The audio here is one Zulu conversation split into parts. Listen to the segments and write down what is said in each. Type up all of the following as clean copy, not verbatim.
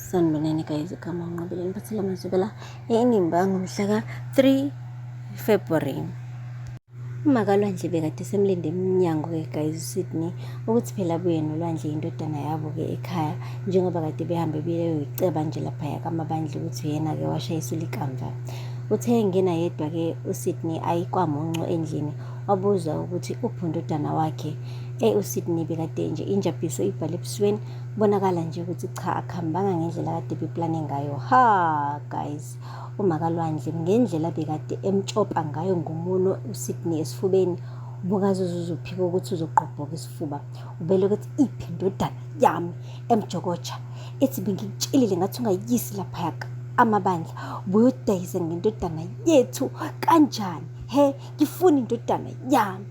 Sanibonani guys, igama uNqobeleni Mphathela Mazubela eNimba ngomhla ka-3 February. uMakaLwandle bekade semlinde emnyango-ke guys uSydney ukuthi phela abuye noLwandle indodana yabo-ke ekhaya, njengoba kade behambe beyoyiceba nje laphaya kaMabandla ukuthi yena-ke washayisa ulikamva. Uthe engena yedwa-ke uSydney ayikwamunco endlini, wabuza ukuthi uphi undodana wakhe. uSydney bekade nje injabhiso ibhale ebusweni, kubonakala nje ukuthi cha, akuhambanga ngendlela kade beplane ngayo. Guys, uMakaLwandle ngendlela bekade emtshopa ngayo ngomuno uSydney esifubeni, ubukazi uzuzuphika ukuthi uzoqobhoka isifuba. Ubele ukuthi iphi indodana yami, emjokotsha ethi bengikutshelile ngathi ungayisi laphaya Amabandla, ubuyodayisa ngendodana yethu kanjani? Ngifuna indodana yami,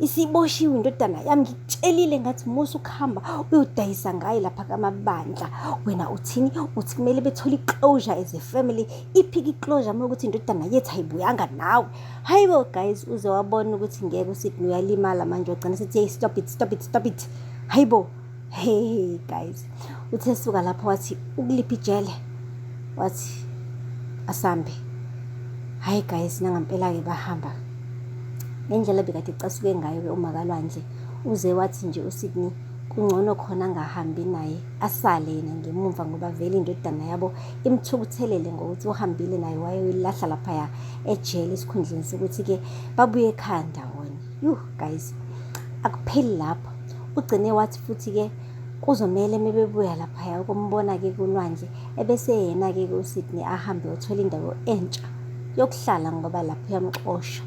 isiboshiwe indodana yami, ngikutshelile ngathi musa ukuhamba uyodayisa ngayo lapha kaMabandla. Wena uthini? Uthi kumele bethole i-closure as a family. Iphi i-closure uma ukuthi indodana yethu ayibuyanga nawe? Hayibo guys, uze wabona ukuthi ngeke uSydney uyalimala manje, wagcina sethi hey, stop it. Hayibo, guys, uthe suka lapho wathi ukuliphi ijele, wathi asambe. Hayi guys, nangampela-ke bahamba ngendlela bekade icasuke ngayo-ke uMakaLwandle. Uze wathi nje uSydney kungcono khona angahambi naye, asale yena ngemumva, ngoba vele indodana yabo imthukuthelele ngokuthi uhambile naye wayoyilahla laphaya ejele esikhundleni sokuthi-ke babuye ekhaya ndawonye. Guys, akupheli lapho. Ugcine wathi futhi-ke kuzomele mebebuya laphaya ukumbona-ke kuLwandle, ebese yena-ke uSydney ahambe othola indawo entsha yokuhlala, ngoba lapho uyamxosha.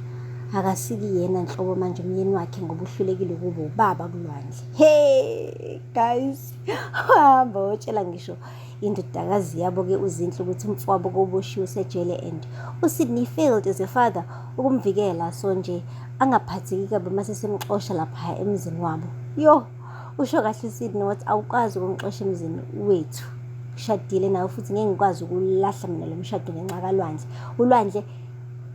Akasiki yena nhlobo manje umyeni wakhe, ngoba uhlulekile kubo ubaba kuLwandle. Guys, hamba wotshela ngisho indodakazi yabo-ke uZinhle ukuthi umfowabo koboshiwe usejele, and uSydney failed as a father ukumvikela, so nje angaphatheki kabi mase semxosha laphaya emzini wabo. Usho kahle uSydney wathi awukwazi ukumxosha emzini wethu, ushadile nawe futhi ngeke ngikwazi ukulahla mina lo mshado ngenxa kaLwandle. uLwandle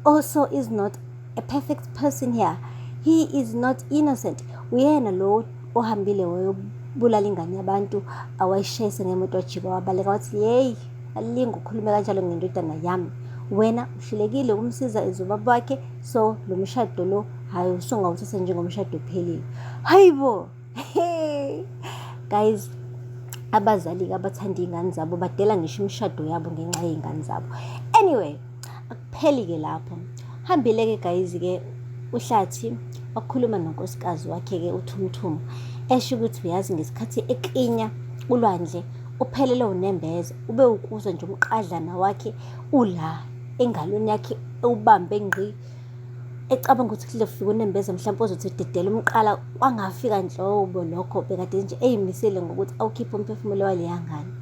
also is not a perfect person here. He is not innocent. Uyena lo ohambile wayobulala ingane yabantu, awayishayise ngemoto wajika wabaleka, wathi alinga ukhulume kanjalo ngendodana yami. Wena uhlulekile ukumsiza ezobaba wakhe, so lo mshado lo hayi usungawuthatha njengomshado ophelile. Hayibo, guys, abazali-ke abathanda iy'ngane zabo badela ngisho imishado yabo ngenxa y'ngane zabo. Anyway, akupheli-ke lapho. Hambile-ke guys-ke uHlathi wakhuluma nonkosikazi wakhe-ke uThumthumu, esho ukuthi uyazi ngesikhathi eklinya uLwandle uphelele unembeza, ube ukuzwa nje umqadlana wakhe ula engalweni yakhe ewubambe ngqi, ecabanga ukuthi kuzofika unembeza mhlawumbe ozothi dedela umqala, kwangafika nhlobo lokho bekade nje eyimisele ngokuthi awukhiphe umphefumulo waleya ngane.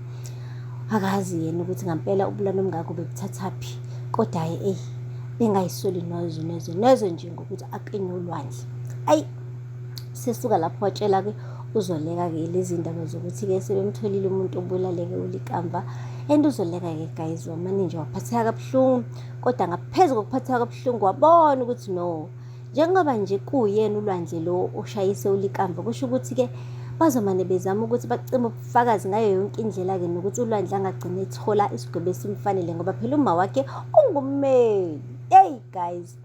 Akazi yena ukuthi ngampela ubulalo obungako bebuthathaphi, kodwa bengayisoli nezo nje ngokuthi aklinye uLwandle. Sesuka lapho watshela-ke uzoleka-ke lezi ndaba zokuthi-ke sebemtholile umuntu obulaleke ulikamva, and uzoleka-ke guys, wamane nje waphatheka kabuhlungu. Kodwa ngaphezu kokuphatheka kabuhlungu wabona ukuthi no, njengoba nje kuyena uLwandle lo oshayise ulikamva, kusho ukuthi-ke bazomane bezama ukuthi bacime ubufakazi ngayo yonke indlela-ke, nokuthi uLwandle angagcina ethola isigwebo esimfanele, ngoba phela uma wakhe ungummeli. Guys,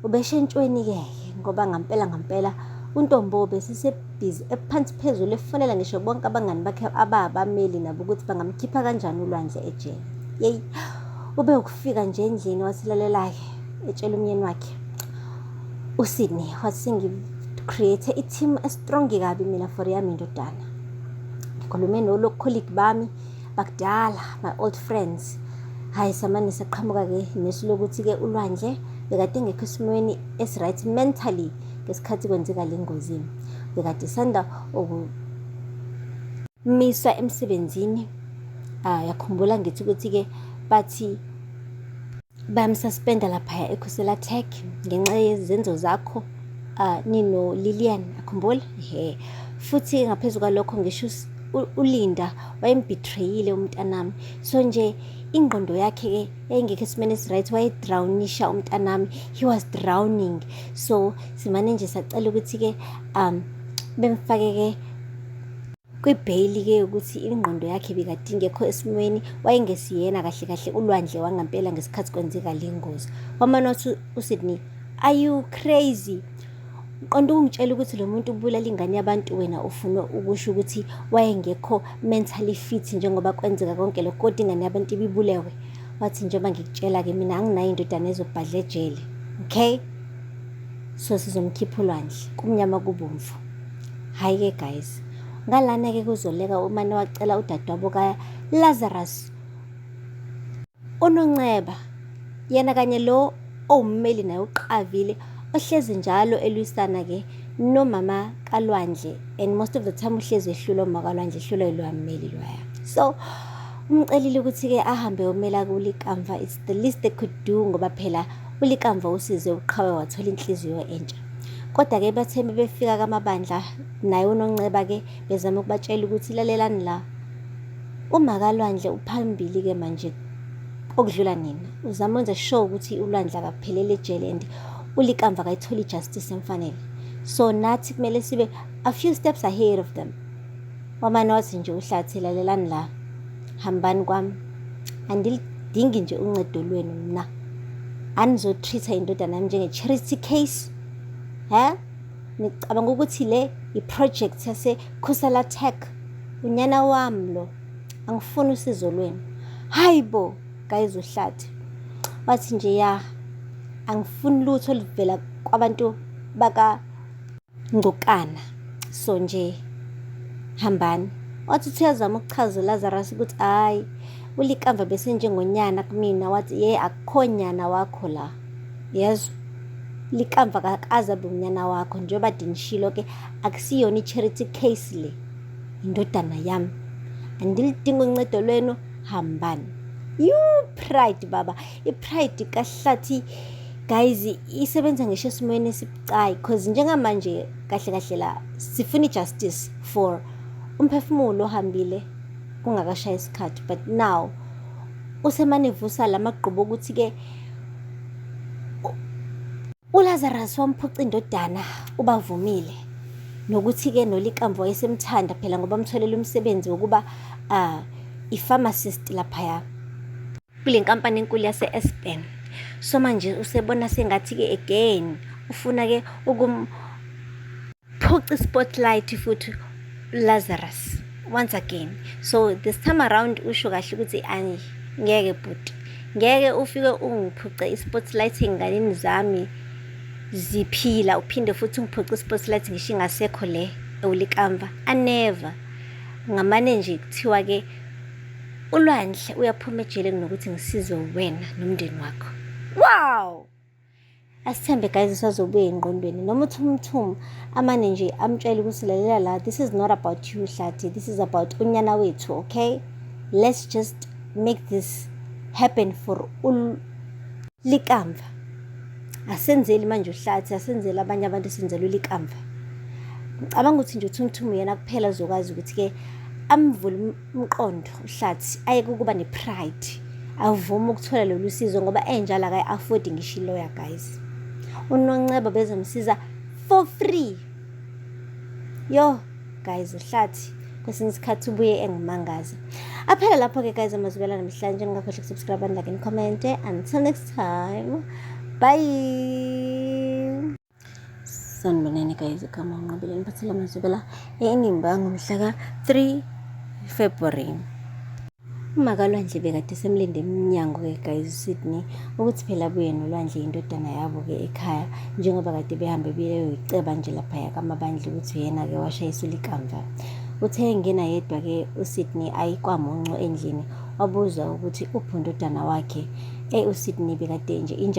ubeshentshweni-ke, ngoba ngampela uNtombo sisebhizi ephansi phezulu efonela ngisho bonke abangani bakhe abameli nabo ukuthi bangamkhipha kanjani uLwandle ejele. Ube ukufika nje endlini wasilalela-ke etshela umyeni wakhe uSydney wathi sengi-create i-team estrong kabi mina for yami indodana. Ngikhulume colleague bami bakudala, my old friends. Hayi, samane saqhamuka-ke nesu lokuthi-ke uLwandle bekade engekho esimweni esi-right mentally ngesikhathi kwenzeka le ngozi. Bekade sanda ukumiswa emsebenzini. Yakhumbula ngithi ukuthi-ke bathi bayamsuspenda laphaya eKhusela Tech ngenxa yezenzo zakho nino Lilian, akhumbula. Futhi ngaphezu kwalokho ngisho uLinda wayembetrayile umntanami, so nje ingqondo yakhe-ke yayingekho esimeni esi-right, wayedrawnisha umntanami, he was drowning. So simane nje sacela ukuthi-ke bemfake-ke kwibhayili-ke ukuthi ingqondo yakhe bekade ingekho esimweni, wayengesiyena kahle kahle ulwandle wangampela ngesikhathi kwenzeka le ngozi. Wamane wathi uSydney, are you crazy? Qonda ukungitshela ukuthi lo muntu ubulala ingane yabantu, wena ufuna ukusho ukuthi wayengekho mentally fit njengoba kwenzeka konke lokho, kodwa ingane yabantu ibibulewe. Wathi njengoba ngikutshela-ke mina anginayo indodana ezobhadla ejele, okay? So sizomkhipha ulwandle, kumnyama kubomvu. Hayi-ke guys, ngalana-ke kuzoleka umane wacela udadewabo kaLazarus uNonceba, yena kanye lo owummeli naye uqavile, ohlezi njalo elwisana-ke nomama kaLwandle, and most of the time uhlezi ehlula umama kaLwandle, ehlulwa yiloya mmeli loya. So umcelile ukuthi-ke ahambe yomela kuLikamva. It's the least they could do, ngoba phela uLikamva usize uqhawe wathola inhliziyo entsha. Kodwa-ke bathe befika kamabandla naye uNonceba-ke bezama ukubatshela ukuthi lalelani la, uma kaLwandle uphambili-ke manje okudlula nina, uzama wenze sure ukuthi uLwandle akaphelele ejele and uLikamva akayithola ijustice emfanele. So nathi kumele sibe a few steps ahead of them. Wamane wathi nje uHlathi, lalelani la, hambani kwami, andilidingi nje uncedo lwenu mna, anizotreat-a indodana yami njenge-charity case. Nicabanga ukuthi le i-project yase-Khusela Tech, unyana wami lo, angifuni usizo lwenu. Hayi bo guys, uHlathi wathi nje ya, angifuni lutho oluvela kwabantu bakaNgcokana, so nje hambani. Wathi uyazama ukuchaza uLazarus ukuthi hayi, uLikamva besenjengonyana kumina. Wathi ye, akukho nyana wakho la, yezwa, Likamva akaze abe unyana wakho, njengoba dinishilo-ke akusiyona i-charity case le, indodana yami, andilidinga uncedo lwenu, hambani. Pride baba, i-pride kaHlathi guys isebenza ngisho esimweni esibucayi, because njengamanje kahle kahle la sifuna i-justice for umphefumulo ohambile kungakashaya isikhathi, but now usemane vusa lamagqubu ukuthi-ke uLazarus wamphuca indodana, ubavumile nokuthi-ke noLikamva wayesemthanda phela ngoba amtholela umsebenzi wokuba i-pharmacist laphaya kule nkampani enkulu yase-Aspen. So manje usebona sengathi-ke again ufuna-ke ukumphuca i-spotlight futhi Lazarus once again. So this time around usho kahle ukuthi ngeke bhuti, ngeke ufike ungiphuce i-spotlight enganeni zami ziphila, uphinde futhi ungiphuce i-spotlight ngisho ingasekho le uLikamva. Never. Ngamane nje kuthiwa-ke uLwandle uyaphuma ejele kunokuthi ngisizwe wena nomndeni wakho. Wow, asithembe guys usazobuya engqondweni, noma uthi umthumu amane nje amtshela ukuthi lalela la, this is not about you Hlathi, this is about unyana wethu, okay? Let's just make this happen for uLikamva. Asenzeli manje uHlathi, asenzeli abanye abantu, senzela uLikamva. Ngicabanga ukuthi nje uthumthumu yena kuphela uzokwazi ukuthi-ke amvule umqondo uHlathi, ayeke ukuba ne-pride, avuma ukuthola lolu sizo ngoba enjalo akayi-afford ngisho i-lawyer guys. uNonceba bezomsiza for free. Yo guys, uHlathi kwesinye isikhathi ubuye engimangaza. Aphela lapho-ke guys amazwela namhlanje, ngingakhohlwa ukusubscribe and like and comment. Until next time, bye. Sanibonani guys, igama uNqobile ngiphathela amazwela eNimba ngomhla ka-3 February. Uma kaLwandle bekade semlinde eminyango-ke guys uSydney ukuthi phela abuye noLwandle indodana yabo-ke ekhaya, njengoba kade behambe beyoyiceba nje laphaya kamabandla ukuthi yena-ke washayisa uLikamva. Uthe engena yedwa-ke uSydney ayikwamunco endlini, wabuza ukuthi uphi undodana wakhe. uSydney bekade nje inja